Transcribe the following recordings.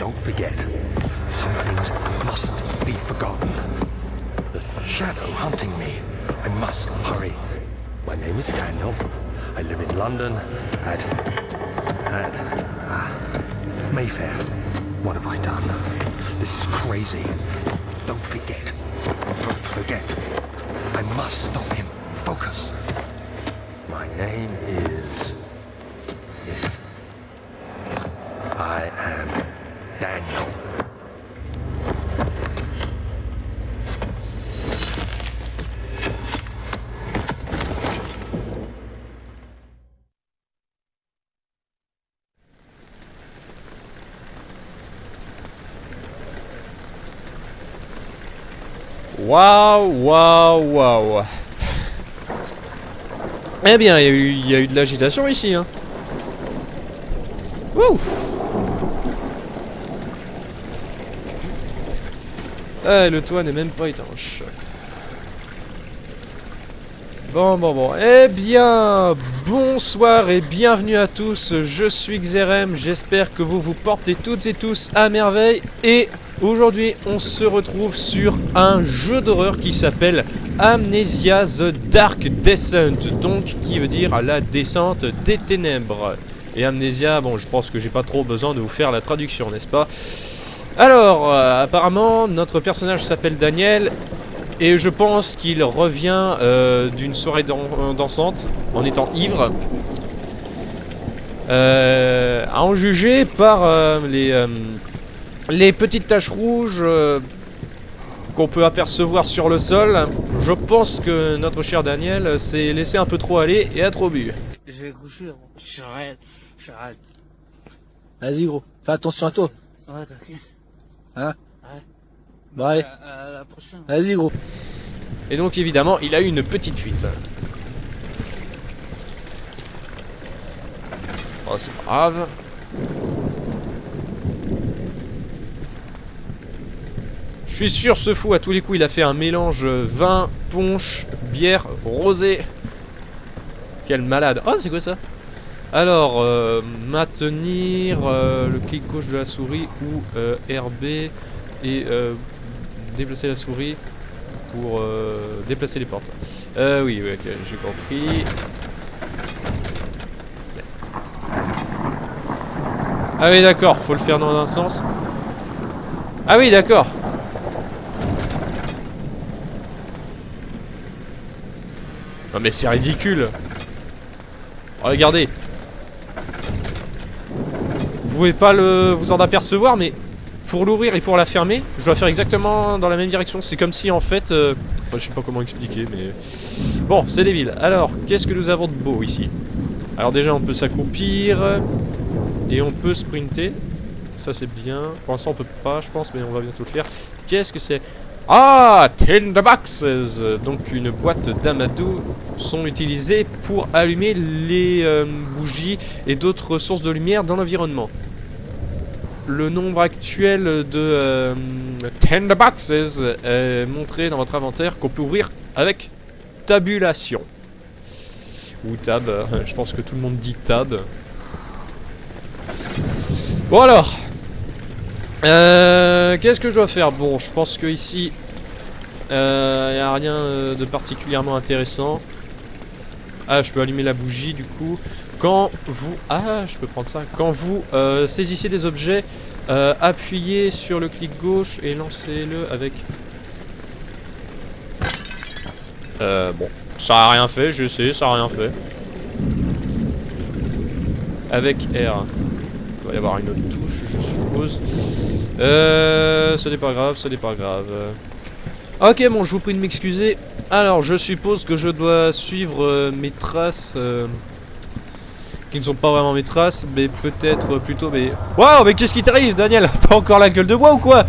Don't forget, some things mustn't be forgotten. The shadow hunting me. I must hurry. My name is Daniel. I live in London at Mayfair. What have I done? This is crazy. Don't forget. Don't forget. I must stop him. Focus. My name is... Yes. I am Daniel. Waouh, waouh, waouh. Eh bien, il y a eu de l'agitation ici, hein. Wouh. Ah, le toit n'est même pas étanche. Bon. Eh bien, bonsoir et bienvenue à tous. Je suis Xerem. J'espère que vous vous portez toutes et tous à merveille. Et aujourd'hui, on se retrouve sur un jeu d'horreur qui s'appelle Amnesia The Dark Descent. Donc, qui veut dire la descente des ténèbres. Et Amnesia, bon, je pense que j'ai pas trop besoin de vous faire la traduction, n'est-ce pas? Alors, apparemment, notre personnage s'appelle Daniel. Et je pense qu'il revient d'une soirée dansante en étant ivre. À en juger par les petites taches rouges qu'on peut apercevoir sur le sol. Je pense que notre cher Daniel s'est laissé un peu trop aller et a trop bu. Je vais coucher, gros. J'arrête. Vas-y gros, fais attention à toi. Ouais, t'inquiète. Hein? Ouais. Bon allez, À la prochaine. vas-y gros. Et donc évidemment, il a eu une petite fuite. Oh, c'est pas grave. Je suis sûr, ce fou, à tous les coups, il a fait un mélange vin, punch, bière, rosé. Quel malade. Oh, c'est quoi ça? Alors, maintenir le clic gauche de la souris ou RB et déplacer la souris pour déplacer les portes. Oui, ok, j'ai compris. Ah oui, d'accord, faut le faire dans un sens. Ah oui, d'accord. Non mais c'est ridicule. Regardez. Vous pouvez pas vous en apercevoir, mais pour l'ouvrir et pour la fermer, je dois faire exactement dans la même direction. C'est comme si en fait... je sais pas comment expliquer, mais... Bon, c'est débile. Alors, qu'est-ce que nous avons de beau ici? Alors déjà, on peut s'accroupir. Et on peut sprinter. Ça, c'est bien. Pour l'instant, on peut pas, je pense, mais on va bientôt le faire. Qu'est-ce que c'est? Ah, tinderboxes. Donc une boîte d'amadou sont utilisées pour allumer les bougies et d'autres sources de lumière dans l'environnement. Le nombre actuel de tinderboxes est montré dans votre inventaire qu'on peut ouvrir avec tabulation. Ou tab, je pense que tout le monde dit tab. Bon alors, qu'est-ce que je dois faire? Bon, je pense que ici, y a rien de particulièrement intéressant. Ah, je peux allumer la bougie du coup. Quand vous... Ah, je peux prendre ça. Quand vous saisissez des objets, appuyez sur le clic gauche et lancez-le avec... Bon, ça a rien fait, je sais, ça a rien fait. Avec R. Il va y avoir une autre touche, je suppose. Ce n'est pas grave, ce n'est pas grave. Ok, bon, je vous prie de m'excuser. Alors, je suppose que je dois suivre mes traces... qui ne sont pas vraiment mes traces, mais peut-être plutôt mes... Waouh, mais qu'est-ce qui t'arrive, Daniel? T'as encore la gueule de bois ou quoi?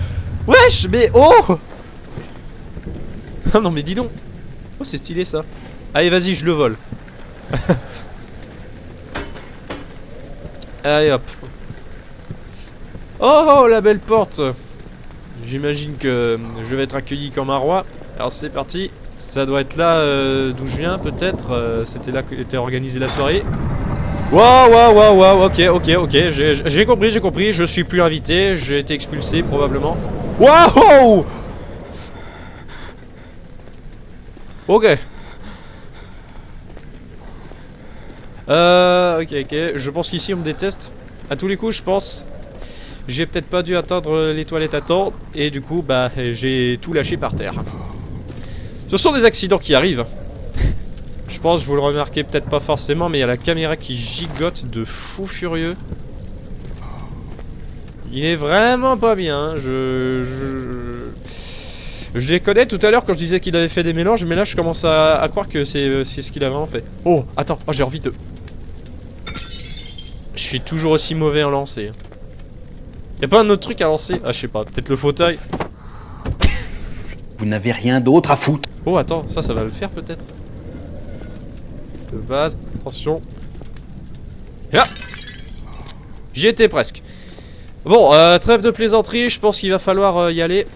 Wesh, mais oh. Ah non, mais dis donc. Oh, c'est stylé, ça. Allez, vas-y, je le vole. Allez, hop. Oh, la belle porte. J'imagine que je vais être accueilli comme un roi. Alors, c'est parti. Ça doit être là d'où je viens, peut-être. C'était là qu'était organisée la soirée. Waouh, ok, j'ai compris, je suis plus invité, j'ai été expulsé probablement. Waouh. Ok. Ok, je pense qu'ici on me déteste. À tous les coups, je pense. J'ai peut-être pas dû atteindre les toilettes à temps, et du coup, bah, j'ai tout lâché par terre. Ce sont des accidents qui arrivent. Je pense que vous le remarquez peut-être pas forcément, mais il y a la caméra qui gigote de fou furieux. Il est vraiment pas bien. Je les connais tout à l'heure quand je disais qu'il avait fait des mélanges, mais là je commence à croire que c'est ce qu'il a vraiment fait. Oh, attends, oh, j'ai envie de... Je suis toujours aussi mauvais en lancer. Y'a pas un autre truc à lancer? Ah, je sais pas, peut-être le fauteuil. Vous n'avez rien d'autre à foutre. Oh, attends, ça va le faire peut-être. De base, attention. Et là, j'y étais presque. Bon, trêve de plaisanterie, je pense qu'il va falloir y aller.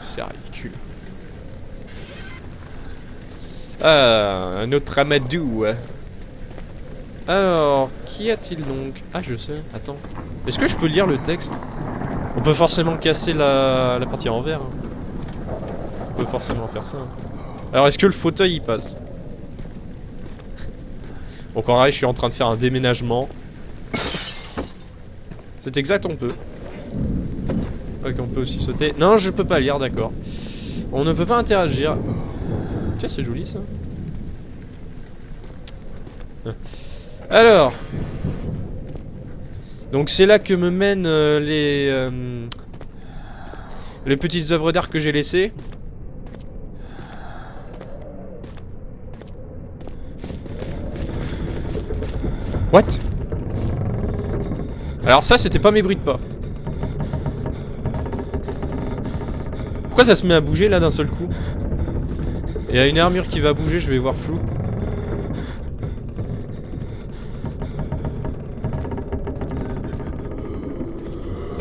C'est ridicule. Un autre Amadou. Alors, qu'y a-t-il donc? Ah, je sais, attends. Est-ce que je peux lire le texte? On peut forcément casser la partie en vert. Hein. On peut forcément faire ça. Hein. Alors, est-ce que le fauteuil y passe? Donc, en vrai, je suis en train de faire un déménagement. C'est exact, on peut. Ok, on peut aussi sauter. Non, je peux pas lire, d'accord. On ne peut pas interagir. Tiens, c'est joli ça. Alors. Donc c'est là que me mènent les petites œuvres d'art que j'ai laissées. What? Alors ça, c'était pas mes bruits de pas. Pourquoi ça se met à bouger là d'un seul coup? Et à une armure qui va bouger, je vais voir flou.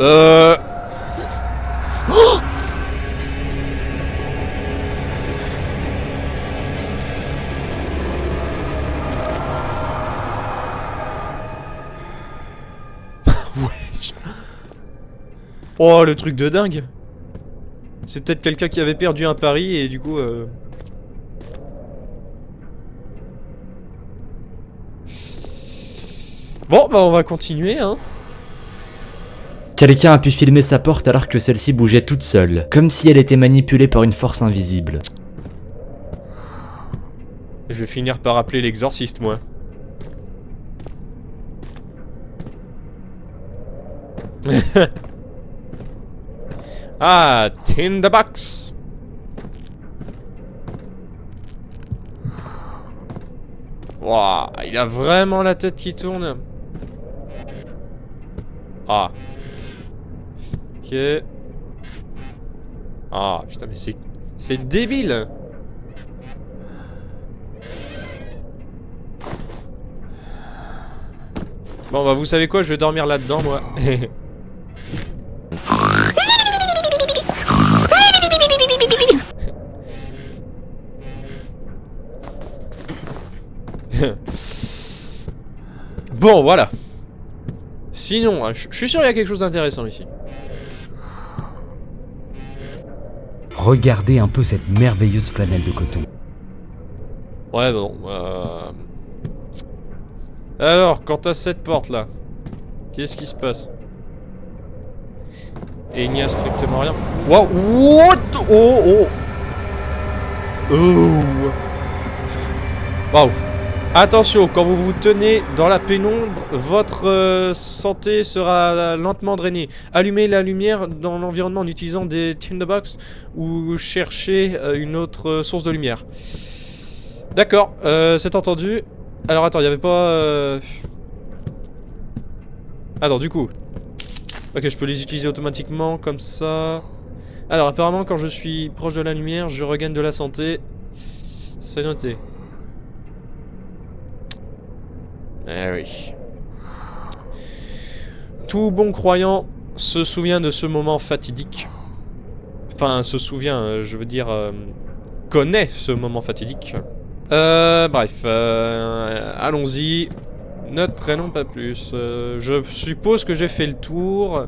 Oh! Wesh. Oh, le truc de dingue. C'est peut-être quelqu'un qui avait perdu un pari et du coup... Bon, bah on va continuer, hein. Quelqu'un a pu filmer sa porte alors que celle-ci bougeait toute seule, comme si elle était manipulée par une force invisible. Je vais finir par appeler l'exorciste, moi. Ah, Tinderbox. Waouh, il a vraiment la tête qui tourne. Ah. Ok. Ah, putain, mais c'est débile. Bon, bah, vous savez quoi, je vais dormir là-dedans, moi. Bon, voilà. Sinon, je suis sûr qu'il y a quelque chose d'intéressant ici. Regardez un peu cette merveilleuse flanelle de coton. Ouais, bon. Alors, quant à cette porte-là, qu'est-ce qui se passe? Et il n'y a strictement rien. Wow, what? Oh, oh. Oh. Waouh. Attention, quand vous vous tenez dans la pénombre, votre santé sera lentement drainée. Allumez la lumière dans l'environnement en utilisant des tinderbox ou cherchez une autre source de lumière. D'accord, c'est entendu. Alors attends, il n'y avait pas... Attends, du coup... Ok, je peux les utiliser automatiquement comme ça. Alors apparemment, quand je suis proche de la lumière, je regagne de la santé. C'est noté. Eh oui. Tout bon croyant se souvient de ce moment fatidique. Enfin, se souvient, je veux dire, connaît ce moment fatidique. Bref, allons-y. Ne traînons pas plus. Je suppose que j'ai fait le tour.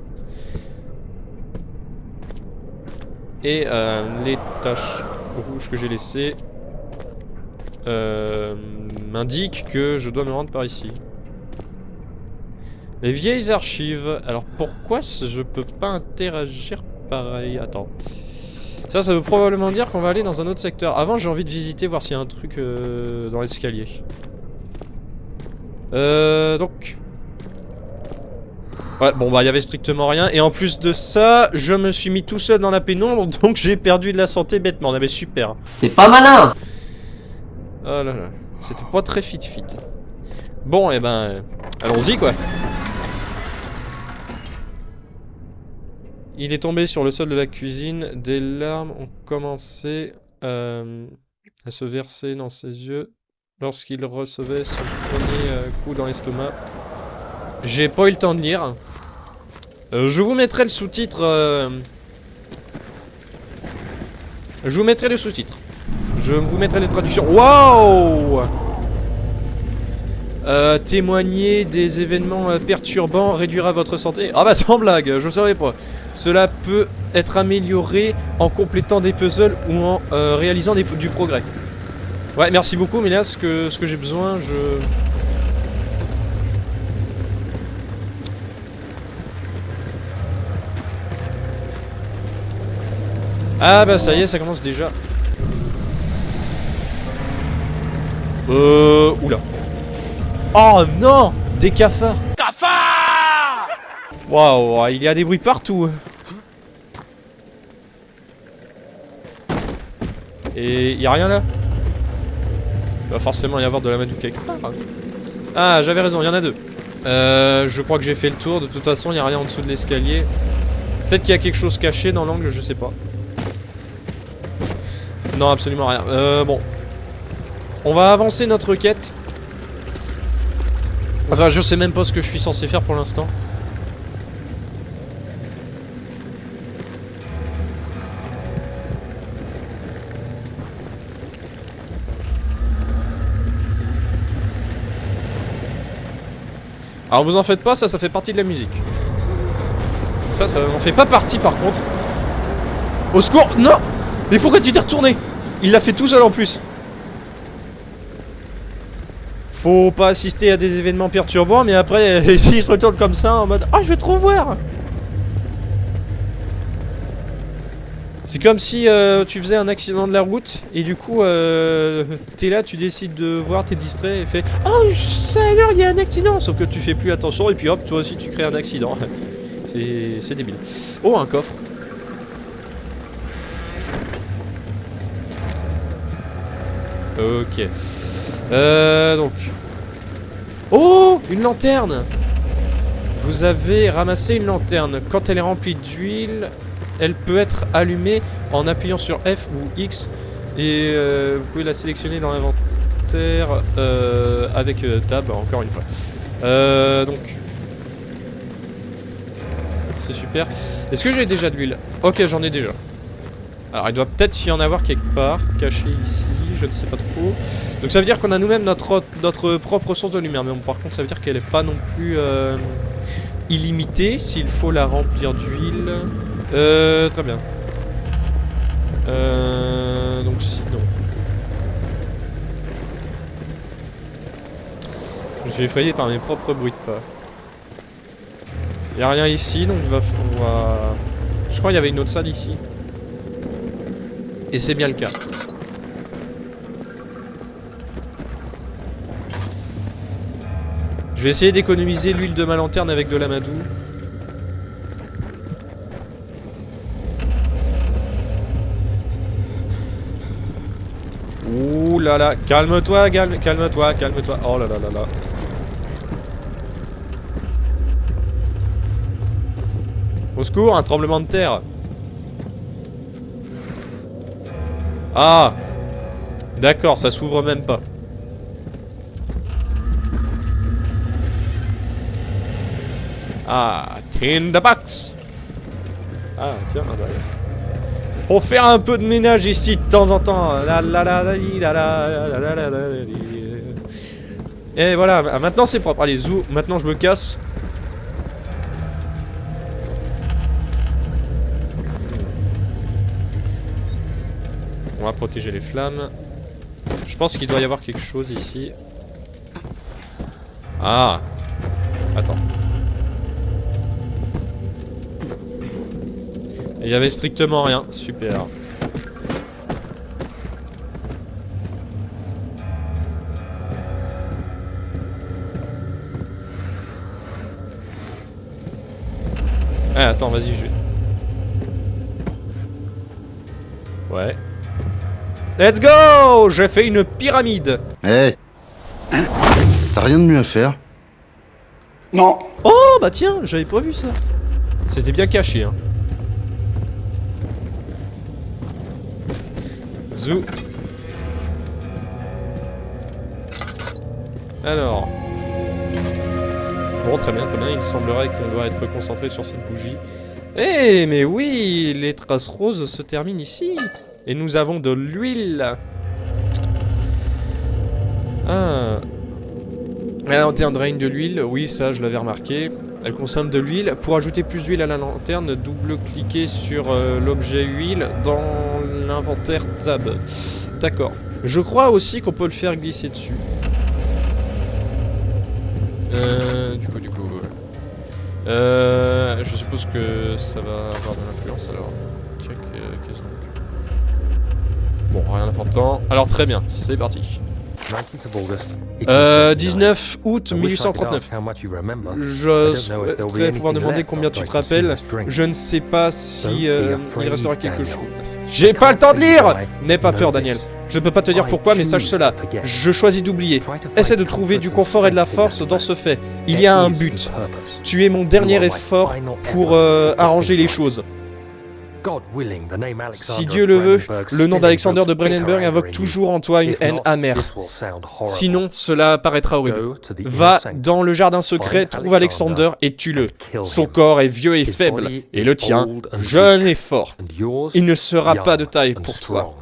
Et les taches rouges que j'ai laissées m'indiquent que je dois me rendre par ici. Les vieilles archives. Alors pourquoi je peux pas interagir pareil? Attends. Ça veut probablement dire qu'on va aller dans un autre secteur. Avant, j'ai envie de visiter, voir s'il y a un truc dans l'escalier. Donc... Ouais, bon bah il y avait strictement rien. Et en plus de ça, je me suis mis tout seul dans la pénombre, donc j'ai perdu de la santé bêtement. On avait super. C'est pas malin. Oh là là. C'était pas très fit. Bon, et ben... allons-y quoi. Il est tombé sur le sol de la cuisine. Des larmes ont commencé à se verser dans ses yeux lorsqu'il recevait son premier coup dans l'estomac. J'ai pas eu le temps de lire. Je vous mettrai le sous-titre. Je vous mettrai le sous-titre. Je vous mettrai les traductions. Waouh! Témoigner des événements perturbants réduira votre santé. Ah bah sans blague, je savais pas. Cela peut être amélioré en complétant des puzzles ou en réalisant du progrès. Ouais, merci beaucoup, mais là, ce que j'ai besoin, Ah bah ça y est, ça commence déjà. Oula. Oh non! Des cafards! Cafards! Waouh, il y a des bruits partout. Et il y a rien là? Il va forcément y avoir de la main quelque part. Ah, j'avais raison, il y en a deux. Je crois que j'ai fait le tour. De toute façon, il n'y a rien en dessous de l'escalier. Peut-être qu'il y a quelque chose caché dans l'angle, je sais pas. Non, absolument rien. Bon. On va avancer notre quête. Enfin, je sais même pas ce que je suis censé faire pour l'instant. Alors vous en faites pas, ça fait partie de la musique. Ça en fait pas partie par contre. Au secours! Non! Mais pourquoi tu t'es retourné? Il l'a fait tout seul en plus. Faut pas assister à des événements perturbants, mais après, s'il se retourne comme ça en mode « Ah, je vais te revoir !» C'est comme si tu faisais un accident de la route, et du coup, t'es là, tu décides de voir, t'es distrait, et fait « Oh, ça alors, il y a un accident !» Sauf que tu fais plus attention, et puis hop, toi aussi tu crées un accident. C'est débile. Oh, un coffre. Ok. Donc... Oh! Une lanterne! Vous avez ramassé une lanterne. Quand elle est remplie d'huile, elle peut être allumée en appuyant sur F ou X. Et vous pouvez la sélectionner dans l'inventaire avec Tab, encore une fois. Donc... C'est super. Est-ce que j'ai déjà de l'huile? Ok, j'en ai déjà. Alors, il doit peut-être y en avoir quelque part, caché ici, je ne sais pas trop. Donc ça veut dire qu'on a nous-mêmes notre propre source de lumière. Mais bon, par contre, ça veut dire qu'elle n'est pas non plus illimitée, s'il faut la remplir d'huile. Très bien. Donc sinon... Je suis effrayé par mes propres bruits de pas. Il n'y a rien ici, donc on va... Je crois qu'il y avait une autre salle ici. Et c'est bien le cas. Je vais essayer d'économiser l'huile de ma lanterne avec de l'amadou. Ouh là là, calme-toi, calme-toi, calme-toi. Oh là là là là. Au secours, un tremblement de terre. Ah! D'accord, ça s'ouvre même pas. Ah, tin the box! Ah, tiens, derrière. On fait un peu de ménage ici de temps en temps. Et voilà, maintenant c'est propre. Allez, zou, maintenant je me casse. On va protéger les flammes. Je pense qu'il doit y avoir quelque chose ici. Ah! Attends. Il y avait strictement rien. Super. Ah, attends, vas-y, je vais... Ouais. Let's go! J'ai fait une pyramide. Eh, t'as rien de mieux à faire? Non. Oh, bah tiens, j'avais pas vu ça. C'était bien caché, hein. Zou. Alors. Bon, très bien, très bien. Il semblerait qu'on doit être concentré sur cette bougie. Eh, mais oui, les traces roses se terminent ici. Et nous avons de l'huile. Ah. La lanterne draine de l'huile. Oui, ça, je l'avais remarqué. Elle consomme de l'huile. Pour ajouter plus d'huile à la lanterne, double-cliquez sur l'objet huile dans l'inventaire tab. D'accord. Je crois aussi qu'on peut le faire glisser dessus. Du coup. Je suppose que ça va avoir de l'influence alors. Qu'est-ce donc? Bon, rien d'important. Alors très bien, c'est parti. 19 août 1839. Je souhaiterais pouvoir demander combien tu te rappelles. Je ne sais pas si il restera quelque chose. J'ai pas le temps de lire! N'aie pas peur, Daniel. Je ne peux pas te dire pourquoi, mais sache cela. Je choisis d'oublier. Essaie de trouver du confort et de la force dans ce fait. Il y a un but. Tu es mon dernier effort pour arranger les choses. Si Dieu le veut, le nom d'Alexander de Brennenburg invoque toujours en toi une haine amère. Sinon, cela paraîtra horrible. Va dans le jardin secret, trouve Alexander et tue-le. Son corps est vieux et faible, et le tien, jeune et fort. Il ne sera pas de taille pour toi.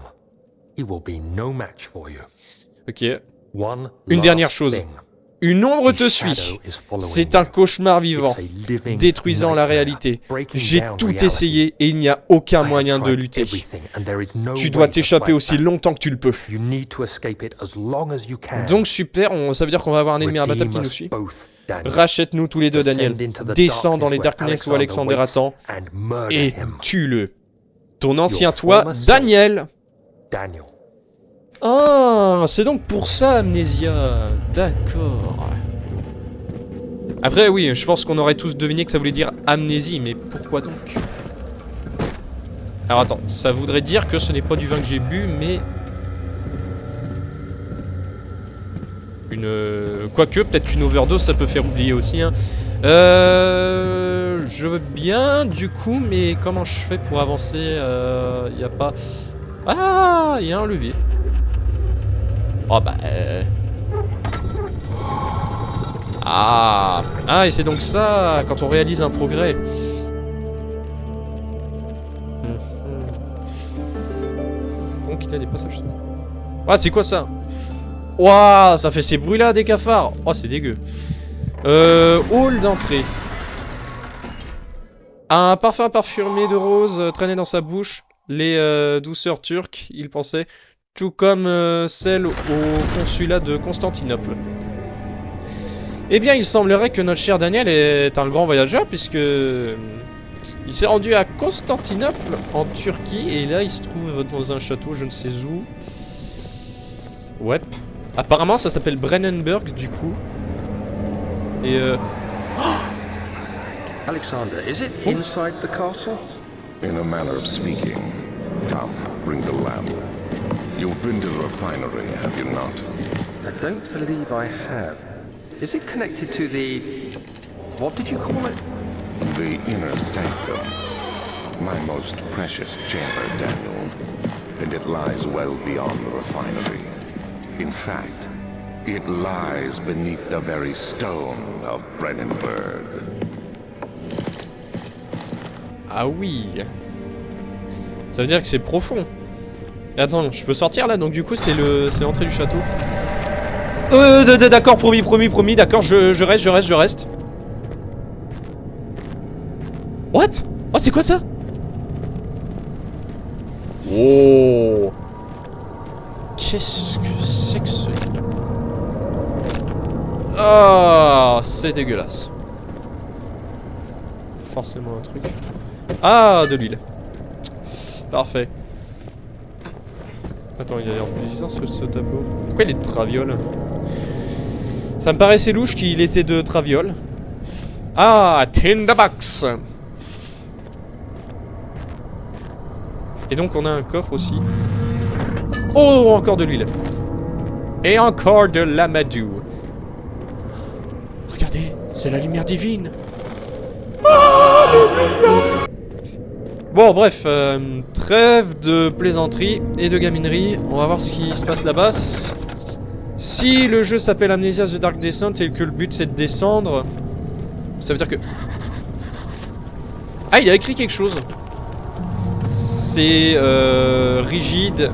Ok. Une dernière chose. Une ombre te suit. C'est un cauchemar vivant, détruisant la réalité. J'ai tout essayé et il n'y a aucun moyen de lutter. Tu dois t'échapper aussi longtemps que tu le peux. Donc super, ça veut dire qu'on va avoir un ennemi imbattable qui nous suit. Rachète-nous tous les deux, Daniel. Descends dans les Darkness où Alexander attend et tue-le. Ton ancien toi, Daniel. Ah, c'est donc pour ça, Amnésia. D'accord. Après, oui, je pense qu'on aurait tous deviné que ça voulait dire amnésie, mais pourquoi donc? Alors attends, ça voudrait dire que ce n'est pas du vin que j'ai bu, mais... Quoique, peut-être une overdose, ça peut faire oublier aussi, hein. Je veux bien, du coup, mais comment je fais pour avancer? Y a pas... Ah, il y a un levier. Oh bah... Ah, et c'est donc ça, quand on réalise un progrès. Donc il y a des passages. Ah, c'est quoi ça? Waouh, ça fait ces bruits là des cafards. Oh, c'est dégueu. Hall d'entrée. Un parfum parfumé de rose traînait dans sa bouche. Les douceurs turques, il pensait, tout comme celle au consulat de Constantinople. Eh bien, il semblerait que notre cher Daniel est un grand voyageur, puisque il s'est rendu à Constantinople, en Turquie, et là, il se trouve dans un château, je ne sais où. Ouais. Apparemment, ça s'appelle Brennenburg, du coup. Et Alexander, is it inside the castle? In a manner of speaking. Come, bring the lamp. You've been to the refinery, have you not? I don't believe I have. Is it connected to the... what did you call it? The inner sanctum. My most precious chamber, Daniel. And it lies well beyond the refinery. In fact, it lies beneath the very stone of Brennenburg. ah oui. Ça veut dire que c'est profond. Et attends, je peux sortir là, donc du coup c'est l'entrée du château. D'accord, promis, d'accord, je reste. What? Oh, c'est quoi ça? Oh! Qu'est-ce que c'est que ce... Ah, c'est dégueulasse. Forcément un truc. Ah, de l'huile. Parfait. Attends, il a l'air bizarre ce tableau. Pourquoi il est de traviole? Ça me paraissait louche qu'il était de traviole. Ah, Tinderbox. Et donc on a un coffre aussi. Oh, encore de l'huile. Et encore de l'amadou. Regardez, c'est la lumière divine. Bon, bref, trêve de plaisanterie et de gaminerie. On va voir ce qui se passe là-bas. Si le jeu s'appelle Amnesia The Dark Descent et que le but c'est de descendre, ça veut dire que... Ah, il a écrit quelque chose. C'est rigide.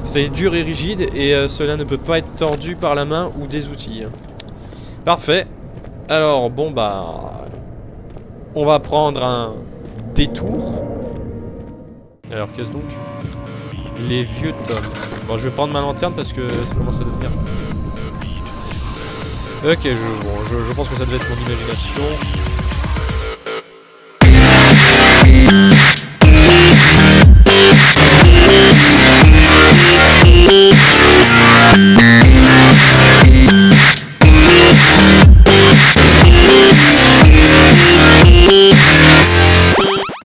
C'est dur et rigide et cela ne peut pas être tordu par la main ou des outils. Parfait. Alors, bon bah... On va prendre un détour. Alors, qu'est-ce donc? Les vieux tomes. Bon, je vais prendre ma lanterne parce que ça commence à devenir... Ok, je pense que ça devait être mon imagination.